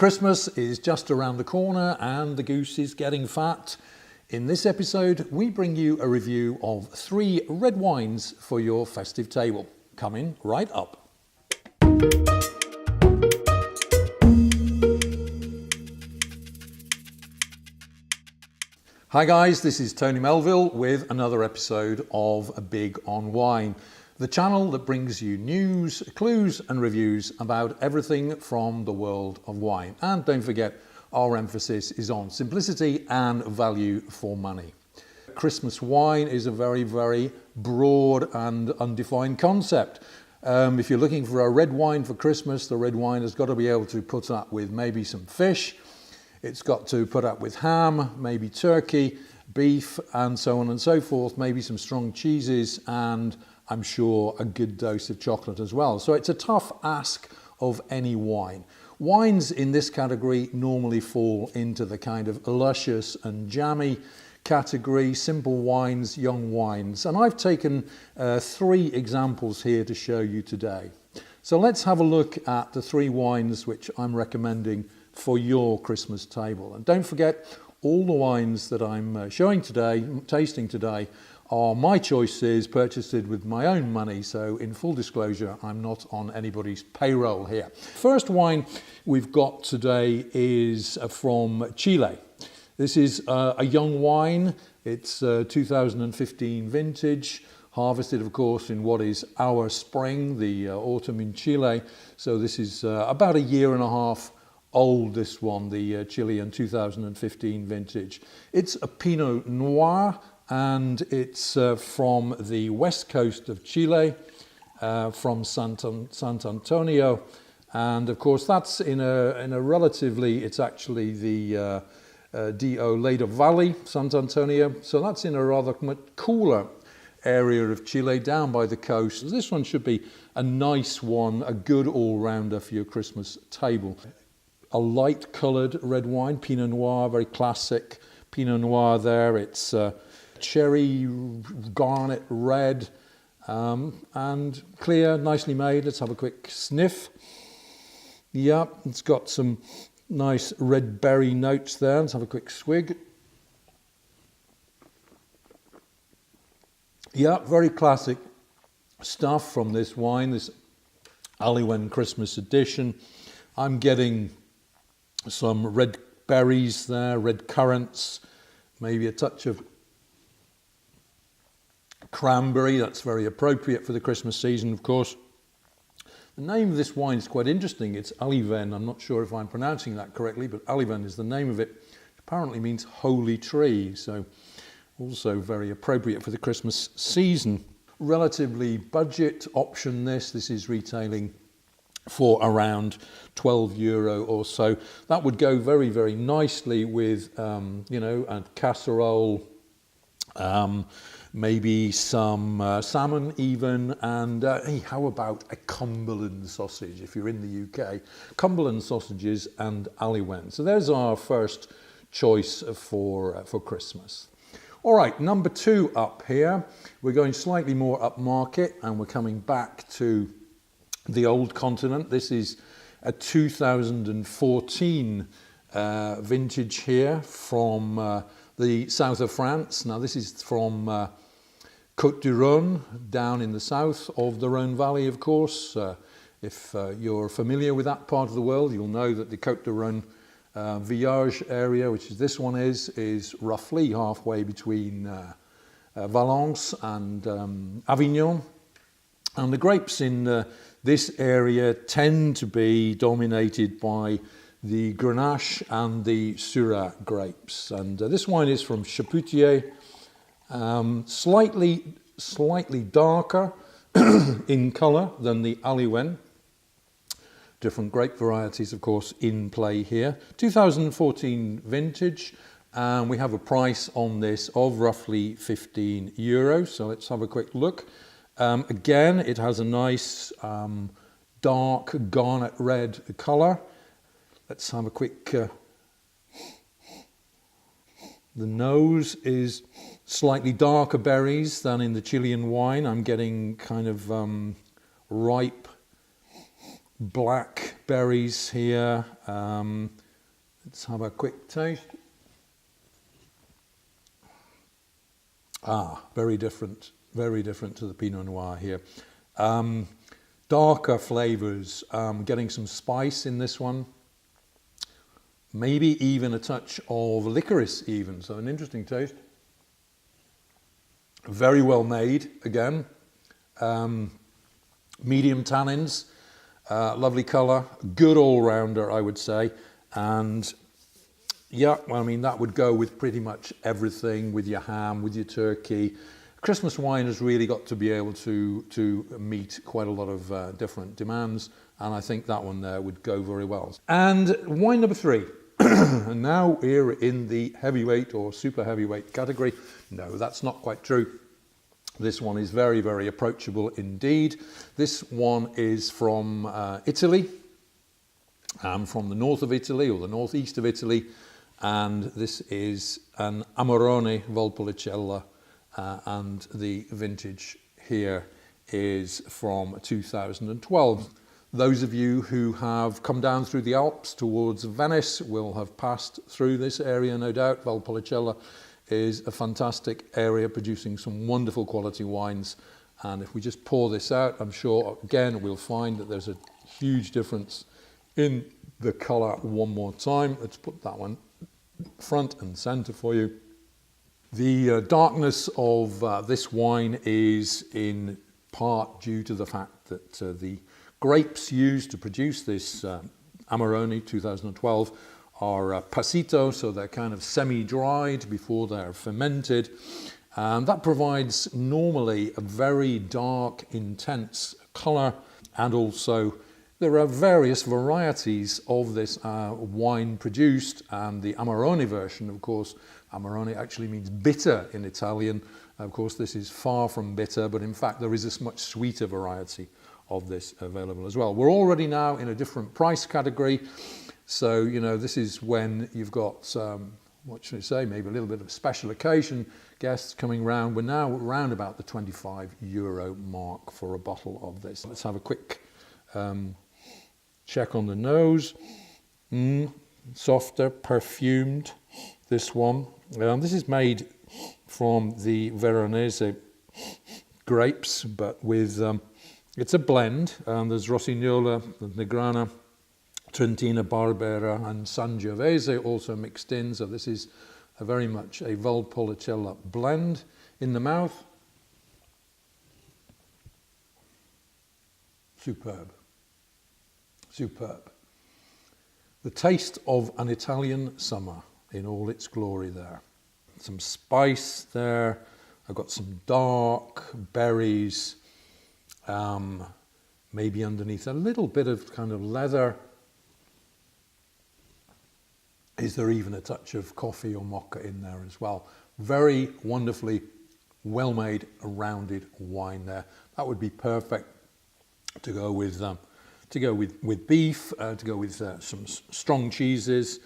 Christmas is just around the corner and the goose is getting fat. In this episode, we bring you a review of 3 red wines for your festive table. Coming right up. Hi guys, this is Tony Melville with another episode of Big on Wine, the channel that brings you news, clues and reviews about everything from the world of wine. And don't forget, our emphasis is on simplicity and value for money. Christmas wine is a very, very broad and undefined concept. If you're looking for a red wine for Christmas, the red wine has got to be able to put up with maybe some fish. It's got to put up with ham, maybe turkey, beef, and so on and so forth, maybe some strong cheeses, and I'm sure a good dose of chocolate as well. So it's a tough ask of any wine. Wines in this category normally fall into the kind of luscious and jammy category, simple wines, young wines. And I've taken 3 examples here to show you today. So let's have a look at the 3 wines which I'm recommending for your Christmas table. And don't forget, all the wines that I'm showing today, tasting today, are my choices, purchased with my own money. So in full disclosure, I'm not on anybody's payroll here. First wine we've got today is from Chile. This is a young wine. It's 2015 vintage, harvested of course in what is our spring, the autumn in Chile. So this is about a year and a half old, this one, the Chilean 2015 vintage. It's a Pinot Noir, and it's from the west coast of Chile, from Sant Antonio. And of course, that's in a relatively, it's actually the Leyda Valle, Sant Antonio. So that's in a rather much cooler area of Chile, down by the coast. This one should be a nice one, a good all-rounder for your Christmas table. A light coloured red wine, Pinot Noir, very classic Pinot Noir there. It's cherry garnet red and clear, nicely made. Let's have a quick sniff. Yeah, it's got some nice red berry notes there. Let's have a quick swig. Yeah, very classic stuff from this wine, this Aliwen Christmas edition. I'm getting some red berries there, red currants, maybe a touch of cranberry. That's very appropriate for the Christmas season, of course. The name of this wine is quite interesting. It's Aliwen. I'm not sure if I'm pronouncing that correctly, but Aliwen is the name of it. It apparently means holy tree, so also very appropriate for the Christmas season. Relatively budget option this. This is retailing for around €12 or so. That would go very, very nicely with, you know, a casserole, maybe some salmon even, and hey, how about a Cumberland sausage if you're in the UK? Cumberland sausages and Aliwen. So there's our first choice for Christmas. All right, number 2 up here. We're going slightly more upmarket and we're coming back to the old continent. This is a 2014 vintage here from the south of France. Now this is from Côtes du Rhône, down in the south of the Rhône Valley, of course. If you're familiar with that part of the world, you'll know that the Côtes du Rhône Viña area, which is this one is roughly halfway between Valence and Avignon. And the grapes in this area tend to be dominated by the Grenache and the Syrah grapes. And this wine is from Chapoutier, slightly darker in colour than the Aliwen. Different grape varieties, of course, in play here. 2014 vintage, and we have a price on this of roughly €15. So let's have a quick look. Again, it has a nice dark garnet red colour. Let's have a quick... the nose is slightly darker berries than in the Chilean wine. I'm getting kind of ripe black berries here. Let's have a quick taste. Very different to the Pinot Noir here. Darker flavours, getting some spice in this one. Maybe even a touch of licorice even, so an interesting taste. Very well made, again. Medium tannins, lovely colour, good all-rounder, I would say. And yeah, well, I mean, that would go with pretty much everything, with your ham, with your turkey. Christmas wine has really got to be able to meet quite a lot of different demands, and I think that one there would go very well. And wine number 3. And now we're in the heavyweight or super heavyweight category. No, that's not quite true. This one is very, very approachable indeed. This one is from Italy, from the north of Italy or the northeast of Italy. And this is an Amarone Valpolicella, and the vintage here is from 2012. Those of you who have come down through the Alps towards Venice will have passed through this area, no doubt. Valpolicella is a fantastic area producing some wonderful quality wines. And if we just pour this out, I'm sure, again, we'll find that there's a huge difference in the colour one more time. Let's put that one front and centre for you. The darkness of this wine is in part due to the fact that the grapes used to produce this Amarone 2012 are passito, so they're kind of semi-dried before they're fermented. And that provides normally a very dark, intense colour, and also there are various varieties of this wine produced, and the Amarone version, of course, Amarone actually means bitter in Italian. Of course, this is far from bitter, but in fact there is a much sweeter variety of this available as well. We're already now in a different price category. So, you know, this is when you've got, what should I say, maybe a little bit of a special occasion guests coming round. We're now around about the €25 mark for a bottle of this. Let's have a quick check on the nose. Softer, perfumed, this one. This is made from the Veronese grapes, but with, it's a blend. There's Rossignol, Negrana, Trentina, Barbera and Sangiovese also mixed in. So this is very much a Valpolicella blend. In the mouth, superb, superb. The taste of an Italian summer in all its glory there. Some spice there. I've got some dark berries, maybe underneath a little bit of kind of leather. Is there even a touch of coffee or mocha in there as well? Very wonderfully well-made, rounded wine there. That would be perfect to go with beef, to go with some strong cheeses,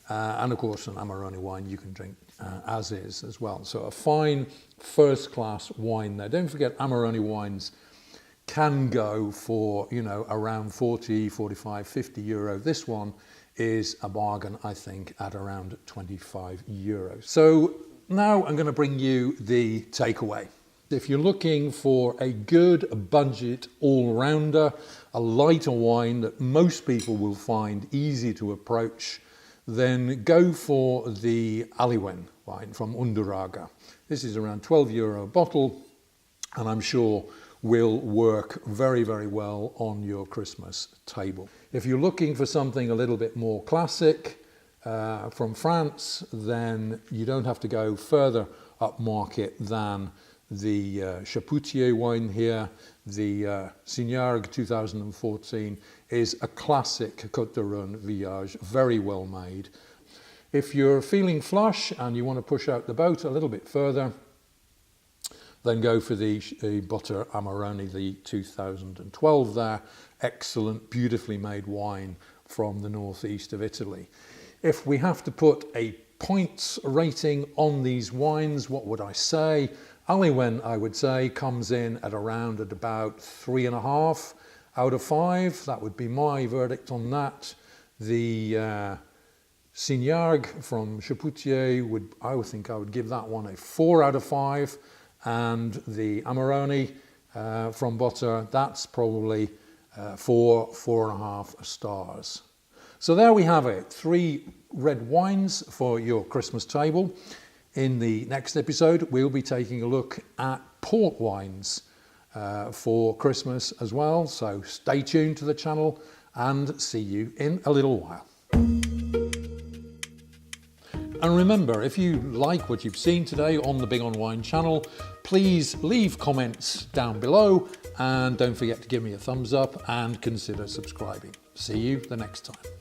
and of course an Amarone wine you can drink as is as well. So a fine first-class wine there. Don't forget, Amarone wines can go for, you know, around 40, 45, 50 euro. This one is a bargain, I think, at around 25 euros. So now I'm going to bring you the takeaway. If you're looking for a good budget all-rounder, a lighter wine that most people will find easy to approach, then go for the Aliwen wine from Undurraga. This is around 12 euro a bottle, and I'm sure will work very, very well on your Christmas table. If you're looking for something a little bit more classic from France, then you don't have to go further up market than the Chapoutier wine here. The Signargues 2014 is a classic Côtes de Rhône Village, very well made. If you're feeling flush and you want to push out the boat a little bit further, then go for the Butter Amarone, the 2012 there. Excellent, beautifully made wine from the northeast of Italy. If we have to put a points rating on these wines, what would I say? Aliwen, I would say, comes in at about 3.5. out of 5. That would be my verdict on that. The Signargues from Chapoutier, I would think I would give that one a 4 out of 5. And the Amarone from Botta, that's probably 4.5 stars. So there we have it, 3 red wines for your Christmas table. In the next episode, we'll be taking a look at port wines for Christmas as well. So stay tuned to the channel and see you in a little while. And remember, if you like what you've seen today on the BigOnWine channel, please leave comments down below and don't forget to give me a thumbs up and consider subscribing. See you the next time.